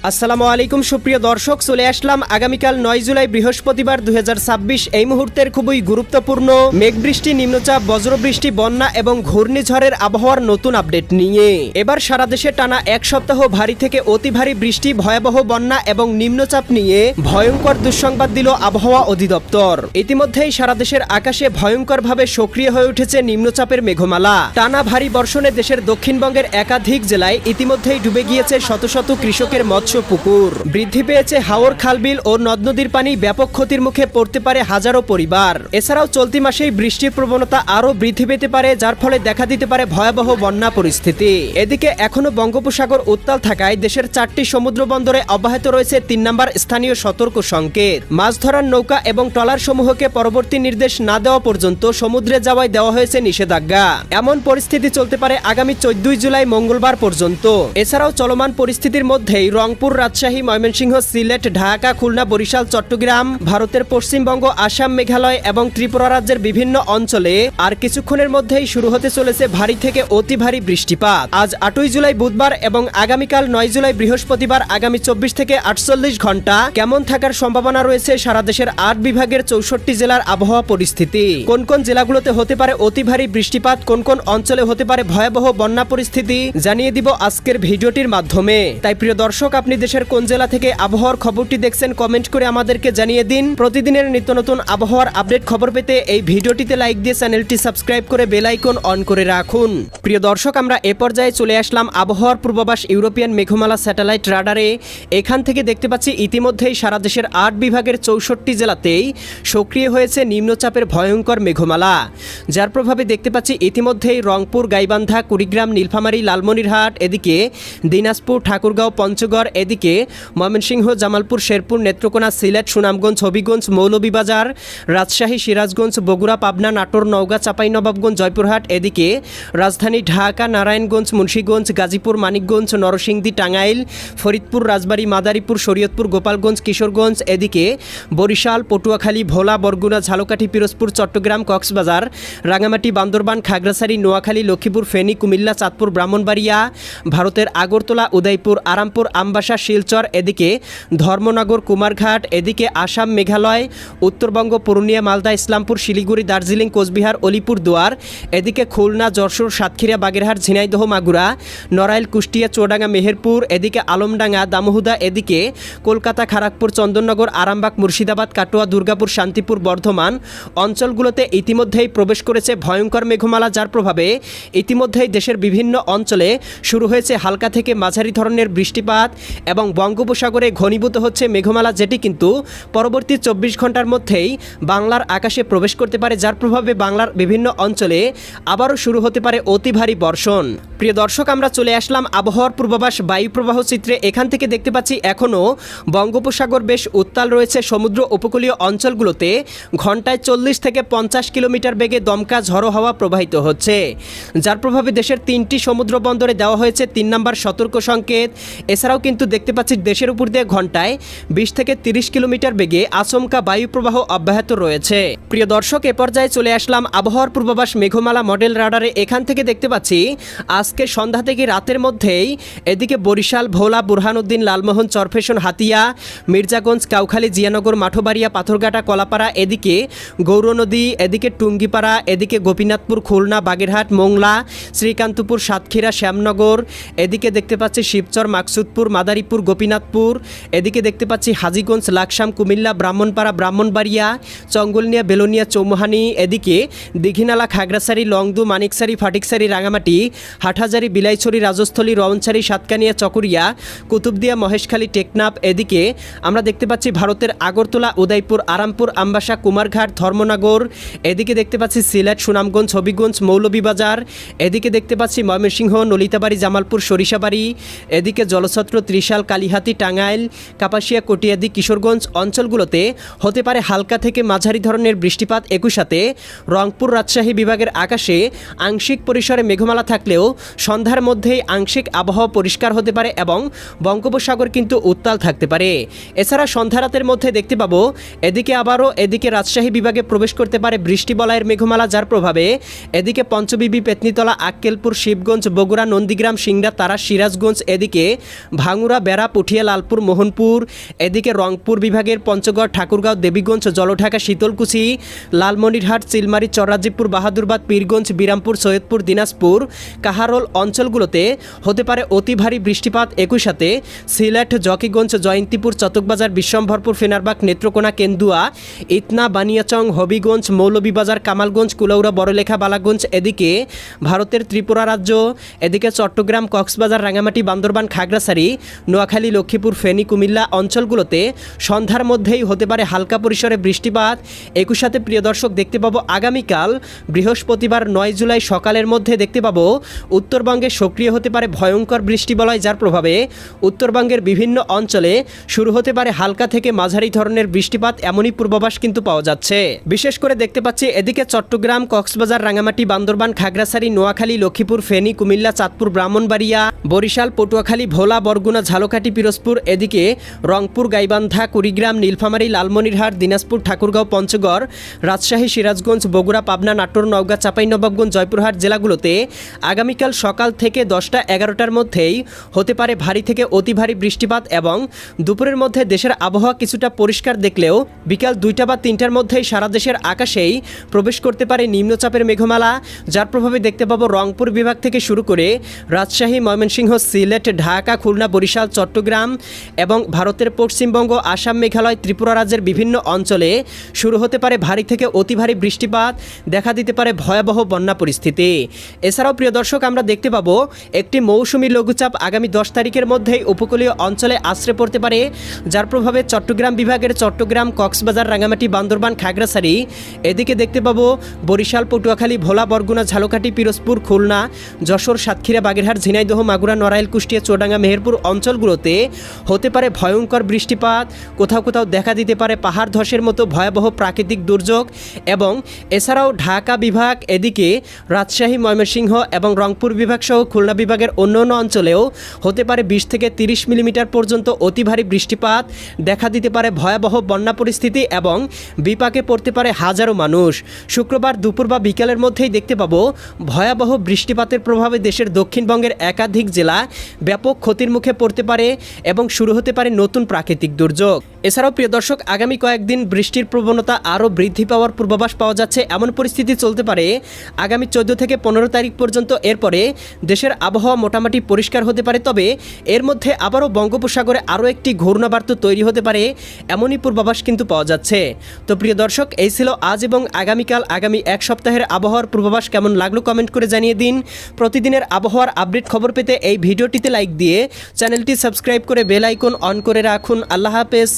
আসসালামু আলাইকুম সুপ্রিয় দর্শক, চলে আসলাম আগামীকাল 9 জুলাই বৃহস্পতিবার 2026 এই মুহূর্তের খুবই গুরুত্বপূর্ণ মেঘবৃষ্টি, নিম্নচাপ, বজ্রবৃষ্টি, বন্যা এবং ঘূর্ণিঝড়ের আবহাওয়ার নতুন আপডেট নিয়ে। এবার সারা দেশে টানা এক সপ্তাহ ভারী থেকে অতি ভারী বৃষ্টি, ভয়াবহ বন্যা এবং নিম্নচাপ নিয়ে ভয়ঙ্কর দুঃসংবাদ দিল আবহাওয়া অধিদপ্তর। ইতিমধ্যেই সারা দেশের আকাশে ভয়ঙ্করভাবে সক্রিয় হয়ে উঠেছে নিম্নচাপের মেঘমালা। টানা ভারী বর্ষণে দেশের দক্ষিণবঙ্গের একাধিক জেলায় ইতিমধ্যেই ডুবে গিয়েছে শত শত কৃষকের মৎস্য পুকুর। বৃদ্ধি পেয়েছে হাওর, খালবিল ও নদ নদীর পানি। ব্যাপক ক্ষতির মুখে পড়তে পারে হাজারো পরিবার। এছাড়াও চলতি মাসেই বৃষ্টির প্রবণতা আরও বৃদ্ধি পেতে পারে, যার ফলে দেখা দিতে পারে ভয়াবহ বন্যা পরিস্থিতি। এদিকে এখনো বঙ্গোপসাগর উত্তাল থাকায় দেশের 4টি সমুদ্র বন্দরে অব্যাহত রয়েছে 3 নম্বর স্থানীয় সতর্ক সংকেত। মাছ ধরার নৌকা এবং ট্রলার সমূহকে পরবর্তী নির্দেশ না দেওয়া পর্যন্ত সমুদ্রে যাওয়ায় দেওয়া হয়েছে নিষেধাজ্ঞা। এমন পরিস্থিতি চলতে পারে আগামী 14 জুলাই মঙ্গলবার পর্যন্ত। এছাড়াও চলমান পরিস্থিতির মধ্যেই রংপুর, রাজশাহী, ময়মনসিংহ, সিলেট, ঢাকা, খুলনা, বরিশাল, চট্টগ্রাম, ভারতের পশ্চিমবঙ্গ, আসাম, মেঘালয় এবং ত্রিপুরা রাজ্যের বিভিন্ন অঞ্চলে আর কিছুক্ষণের মধ্যেই শুরু হতে চলেছে ভারী থেকে অতি ভারী বৃষ্টিপাত। আজ 8 জুলাই বুধবার এবং আগামীকাল 9 জুলাই বৃহস্পতিবার আগামী 24 থেকে 48 ঘন্টা কেমন থাকার সম্ভাবনা রয়েছে সারা দেশের 8 বিভাগের 64 জেলার আবহাওয়া পরিস্থিতি। কোন কোন জেলাগুলোতে হতে পারে অতি ভারী বৃষ্টিপাত, কোন কোন অঞ্চলে হতে পারে ভয়াবহ বন্যা পরিস্থিতি জানিয়ে দিব আজকের ভিডিওটির মাধ্যমে। তাই প্রিয় দর্শক, আপনি দেশের কোন জেলা থেকে আবহাওয়ার খবরটি দেখছেন কমেন্ট করে আমাদেরকে জানিয়ে দিন। প্রতিদিনের নিত্য নতুন আবহাওয়ার আপডেট খবর পেতে এই ভিডিওটিতে লাইক দিয়ে চ্যানেলটি সাবস্ক্রাইব করে বেল আইকন অন করে রাখুন। প্রিয় দর্শক, আমরা এ পর্যায়ে চলে আসলাম আবহাওয়ার পূর্বাভাস ইউরোপিয়ান মেঘমালা স্যাটেলাইট রাডারে। এখান থেকে দেখতে পাচ্ছি ইতিমধ্যেই সারা দেশের 8 বিভাগের 64 জেলাতেই সক্রিয় হয়েছে নিম্নচাপের ভয়ঙ্কর মেঘমালা, যার প্রভাবে দেখতে পাচ্ছি ইতিমধ্যেই রংপুর, গাইবান্ধা, কুড়িগ্রাম, নীলফামারী, লালমনিরহাট, এদিকে দিনাজপুর, ঠাকুরগাঁও, পঞ্চগড়, এদিকে ময়মনসিংহ, জামালপুর, শেরপুর, নেত্রকোনা, সিলেট, সুনামগঞ্জ, হবিগঞ্জ, মৌলভীবাজার, রাজশাহী, সিরাজগঞ্জ, বগুড়া, পাবনা, নাটোর, নওগাঁ, চাঁপাইনবাবগঞ্জ, জয়পুরহাট, এদিকে রাজধানী ঢাকা, নারায়ণগঞ্জ, মুন্সিগঞ্জ, গাজীপুর, মানিকগঞ্জ, নরসিংদী, টাঙ্গাইল, ফরিদপুর, রাজবাড়ী, মাদারীপুর, শরীয়তপুর, গোপালগঞ্জ, কিশোরগঞ্জ, এদিকে বরিশাল, পটুয়াখালী, ভোলা, বরগুনা, ঝালকাঠি, পিরোজপুর, চট্টগ্রাম, কক্সবাজার, রাঙামাটি, বান্দরবান, খাগড়াছড়ি, নোয়াখালী, লক্ষ্মীপুর, ফেনী, কুমিল্লা, চাঁদপুর, ব্রাহ্মণবাড়িয়া, ভারতের আগরতলা, উদয়পুর, আরামপুর, আমবাসা, শিলচর, এদিকে ধর্মনগর, কুমারঘাট, এদিকে আসাম, মেঘালয়, উত্তরবঙ্গ, পুরুলিয়া, মালদা, ইসলামপুর, শিলিগুড়ি, দার্জিলিং, কোচবিহার, অলিপুরদুয়ার, এদিকে খুলনা, যশোর, সাতক্ষীরা, বাগেরহাট, ঝিনাইদহ, মাগুরা, নড়াইল, কুষ্টিয়া, চুয়াডাঙ্গা, মেহেরপুর, এদিকে আলমডাঙ্গা, দামোহুদা, এদিকে কলকাতা, খড়গপুর, চন্দননগর, আরামবাগ, মুর্শিদাবাদ, কাটোয়া, দুর্গাপুর, শান্তিপুর, বর্ধমান অঞ্চলগুলোতে ইতিমধ্যেই প্রবেশ করেছে ভয়ঙ্কর মেঘমালা, যার প্রভাবে ইতিমধ্যেই দেশের বিভিন্ন অঞ্চলে শুরু হয়েছে হালকা থেকে মাঝারি ধরনের বৃষ্টিপাত এবং বঙ্গোপসাগরে ঘনীভূত হচ্ছে মেঘমালা, যেটি কিন্তু পরবর্তী 24 ঘন্টার মধ্যেই বাংলার আকাশে প্রবেশ করতে পারে, যার প্রভাবে বাংলার বিভিন্ন অঞ্চলে আবারও শুরু হতে পারে অতি ভারী বর্ষণ। প্রিয় দর্শক, আমরা চলে আসলাম আবহাওয়ার পূর্বাভাস বায়ু প্রবাহ চিত্রে। এখান থেকে দেখতে পাচ্ছি এখনও বঙ্গোপসাগর বেশ উত্তাল রয়েছে। সমুদ্র উপকূলীয় অঞ্চলগুলোতে ঘন্টায় 40 থেকে 50 কিলোমিটার বেগে দমকা ঝড়ো হাওয়া প্রবাহিত হচ্ছে, যার প্রভাবে দেশের 3টি সমুদ্র বন্দরে দেওয়া হয়েছে 3 নম্বর সতর্ক সংকেত। এছাড়াও কিন্তু দেখতে পাচ্ছি দেশের উপর দিয়ে ঘন্টায় 20 থেকে 30 কিলোমিটার বেগে আচমকা বায়ু প্রবাহ অব্যাহত রয়েছে। প্রিয় দর্শক, এ পর্যায়ে চলে আসলাম আবহাওয়ার পূর্বাভাস মেঘমালা মডেল রাডারে। এখান থেকে দেখতে পাচ্ছি আজকে সন্ধ্যা থেকে রাতের মধ্যেই এদিকে বরিশাল, ভোলা, বুরহানুদ্দিন, লালমোহন, চরফেশন, হাতিয়া, মির্জাগঞ্জ, কাউখালী, জিয়ানগর, মাঠবাড়িয়া, পাথরঘাটা, কলাপাড়া, এদিকে গৌরনদী, এদিকে টুঙ্গিপাড়া, এদিকে গোপীনাথপুর, খুলনা, বাগেরহাট, মোংলা, শ্রীকান্তপুর, সাতক্ষীরা, শ্যামনগর, এদিকে দেখতে পাচ্ছি শিবচর, মাকসুদপুর, মাদারীপুর, গোপীনাথপুর, এদিকে দেখতে পাচ্ছি হাজীগঞ্জ, লাকসাম, কুমিল্লা, ব্রাহ্মণপাড়া, ব্রাহ্মণবাড়িয়া, চঙ্গলনিয়া, বেলোনিয়া, চৌমুহানি, এদিকে দীঘিনালা, খাগড়াছড়ি, লংদু, মানিকছড়ি, ফাটিকছড়ি, রাঙামাটি, হাটহাজারি, বিলাইছড়ি, রাজস্থলী, রওনছড়ি, সাতকানিয়া, চকরিয়া, কুতুবদিয়া, মহেশখালী, টেকনাফ, এদিকে আমরা দেখতে পাচ্ছি ভারতের আগরতলা, উদয়পুর, আরামপুর, আমবাসা, কুমারঘাট, ধর্মনগর, এদিকে দেখতে পাচ্ছি সিলেট, সুনামগঞ্জ, হবিগঞ্জ, মৌলভীবাজার, এদিকে দেখতে পাচ্ছি ময়মনসিংহ, নলিতাবাড়ি, জামালপুর, সরিষাবাড়ি, এদিকে জলছত্র, ত্রিশাল, কালিহাতি, টাঙ্গাইল, কাপাসিয়া, কটিয়াদি, কিশোরগঞ্জ অঞ্চলগুলোতে হতে পারে হালকা থেকে মাঝারি ধরনের বৃষ্টিপাত। একই সাথে রংপুর, রাজশাহী বিভাগের আকাশে আংশিক পরিসরে মেঘমালা থাকলেও সন্ধ্যার মধ্যেই আংশিক আবহাওয়া পরিষ্কার হতে পারে এবং বঙ্গোপসাগর কিন্তু উত্তাল থাকতে পারে। এছাড়া সন্ধ্যা রাতের মধ্যে দেখতে পাবো এদিকে রাজশাহী বিভাগে প্রবেশ করতে পারে বৃষ্টি বলয়ের মেঘমালা, যার প্রভাবে এদিকে পঞ্চবিবি, পেতনিতলা, আক্কেলপুর, শিবগঞ্জ, বগুড়া, নন্দীগ্রাম, সিংড়া, তারা, সিরাজগঞ্জ, এদিকে ভাঙুরা, বেড়া, পুঠিয়া, লালপুর, মোহনপুর, এদিকে রংপুর বিভাগের পঞ্চগড়, ঠাকুরগাঁও, দেবীগঞ্জ, জলঢাকা, শীতলকুচি, লালমনিরহাট, চিলমারি, চররাজীবপুর, বাহাদুরবাদ, পীরগঞ্জ, বিরামপুর, সৈয়দপুর, দিনাজপুর, কাহারোল অঞ্চলগুলোতে হতে পারে অতি ভারী বৃষ্টিপাত। একই সাথে সিলেট, জকিগঞ্জ, জয়ন্তীপুর, চতকবাজার, বিশ্বম্ভরপুর, ফেনারবাগ, নেত্রকোনা, কেন্দুয়া, ইতনা, বানিয়াচং, হবিগঞ্জ, মৌলভীবাজার, কামালগঞ্জ, কুলাউড়া, বড়লেখা, বালাগঞ্জ, এদিকে ভারতের ত্রিপুরা রাজ্য, এদিকে চট্টগ্রাম, কক্সবাজার, রাঙামাটি, বান্দরবান, খাগড়াছড়ি, নোয়াখালী, লক্ষ্মীপুর, ফেনী, কুমিল্লা অঞ্চলগুলোতে সন্ধ্যার মধ্যেই হতে পারে হালকা পরিসরে বৃষ্টিপাত। একই সাথে প্রিয় দর্শক দেখতে পাবো আগামীকাল বৃহস্পতিবার 9 জুলাই সকালের মধ্যে দেখতে পাবো উত্তরবঙ্গে সক্রিয় হতে পারে ভয়ঙ্কর বৃষ্টিবলয়, যার প্রভাবে উত্তরবঙ্গের বিভিন্ন অঞ্চলে শুরু হতে পারে হালকা থেকে মাঝারি ধরনের বৃষ্টিপাত, এমনই পূর্বাভাস কিন্তু পাওয়া যাচ্ছে। বিশেষ করে দেখতে পাচ্ছি এদিকে চট্টগ্রাম, কক্সবাজার, রাঙামাটি, বান্দরবান, খাগড়াছড়ি, নোয়াখালী, লক্ষ্মীপুর, ফেনী, কুমিল্লা, চাঁদপুর, ব্রাহ্মণবাড়িয়া, বরিশাল, পটুয়াখালী, ভোলা, বরগুনা, ঝালকাঠি, পিরোজপুর, এদিকে রংপুর, গাইবান্ধা, কুড়িগ্রাম, নীলফামারী, লালমনিরহাট, দিনাজপুর, ঠাকুরগাঁও, পঞ্চগড়, রাজশাহী, সিরাজগঞ্জ, বগুড়া, পাবনা, নাটোর, নওগাঁ, চাঁপাইনবাবগঞ্জ, জয়পুরহাট জেলাগুলোতে আগামীকাল সকাল থেকে 10টা-11টার মধ্যেই হতে পারে ভারী থেকে অতি ভারী বৃষ্টিপাত এবং দুপুরের মধ্যে দেশের আবহাওয়া কিছুটা পরিষ্কার দেখলেও বিকাল 2টা বা 3টার মধ্যেই সারা দেশের আকাশেই প্রবেশ করতে পারে নিম্নচাপের মেঘমালা, যার প্রভাবে দেখতে পাবো রংপুর বিভাগ থেকে শুরু করে রাজশাহী, ময়মনসিংহ, সিলেট, ঢাকা, খুলনা, বরিশাল, চট্টগ্রাম এবং ভারতের পশ্চিমবঙ্গ, আসাম, মেঘালয়, ত্রিপুরা রাজ্যের বিভিন্ন অঞ্চলে শুরু হতে পারে ভারী থেকে অতি ভারী বৃষ্টিপাত, দেখা দিতে পারে ভয়াবহ বন্যা পরিস্থিতি। এছাড়াও প্রিয় দর্শক আমরা দেখতে পাবো একটি মৌসুমী লঘুচাপ আগামী 10 তারিখের মধ্যেই উপকূলীয় অঞ্চলে আশ্রে পড়তে পারে, যার প্রভাবে চট্টগ্রাম বিভাগের চট্টগ্রাম, কক্সবাজার, রাঙামাটি, বান্দরবান, খাগড়াছড়ি, এদিকে দেখতে পাবো বরিশাল, পটুয়াখালী, ভোলা, বরগুনা, ঝালকাঠি, পিরোজপুর, খুলনা, যশোর, সাতক্ষীরা, বাগেরহাট, ঝিনাইদহ, মাগুরা, নড়াইল, কুষ্টিয়া, চুয়াডাঙ্গা, মেহেরপুর অঞ্চলগুলোতে হতে পারে ভয়ঙ্কর বৃষ্টিপাত, কোথাও কোথাও দেখা দিতে পারে পাহাড় ধসের মতো ভয়াবহ প্রাকৃতিক দুর্যোগ এবং এছাড়াও ঢাকা বিভাগ, এদিকে রাজশাহী, ময়মনসিংহ এবং রংপুর বিভাগ সহ খুলনা বিভাগের অন্যান্য অঞ্চলেও হতে পারে 20 থেকে 30 মিলিমিটার পর্যন্ত অতি ভারী বৃষ্টিপাত, দেখা দিতে পারে ভয়াবহ বন্যা পরিস্থিতি এবং বিপাকে পড়তে পারে হাজারো মানুষ। শুক্রবার দুপুর বা বিকালের মধ্যেই দেখতে পাবো ভয়াবহ বৃষ্টিপাতের প্রভাবে দেশের দক্ষিণবঙ্গের একাধিক জেলা ব্যাপক ক্ষতির মুখে পড়তে পারে এবং শুরু হতে পারে নতুন প্রাকৃতিক দুর্যোগ। এছাড়াও প্রিয় দর্শক আগামী কয়েকদিন বৃষ্টির প্রবণতা আরও বৃদ্ধি পাওয়ার পূর্বাভাস পাওয়া যাচ্ছে, এমন পরিস্থিতি চলতে পারে আগামী 14 থেকে 15 তারিখ পর্যন্ত। এরপরে দেশের আবহাওয়া মোটামুটি পরিষ্কার হতে পারে, তবে এর মধ্যে আবারও বঙ্গোপসাগরে আরও একটি ঘূর্ণাবর্ত তৈরি হতে পারে, এমনই পূর্বাভাস কিন্তু পাওয়া যাচ্ছে। তো প্রিয় দর্শক এই ছিল আজ এবং আগামীকাল আগামী এক সপ্তাহের আবহাওয়ার পূর্বাভাস। কেমন লাগলো কমেন্ট করে জানিয়ে দিন। প্রতিদিনের আবহাওয়ার আপডেট খবর পেতে এই ভিডিওটিতে লাইক দিয়ে চ্যানেলটি সাবস্ক্রাইব করে বেল আইকন অন করে রাখুন। আল্লাহ হাফেজ।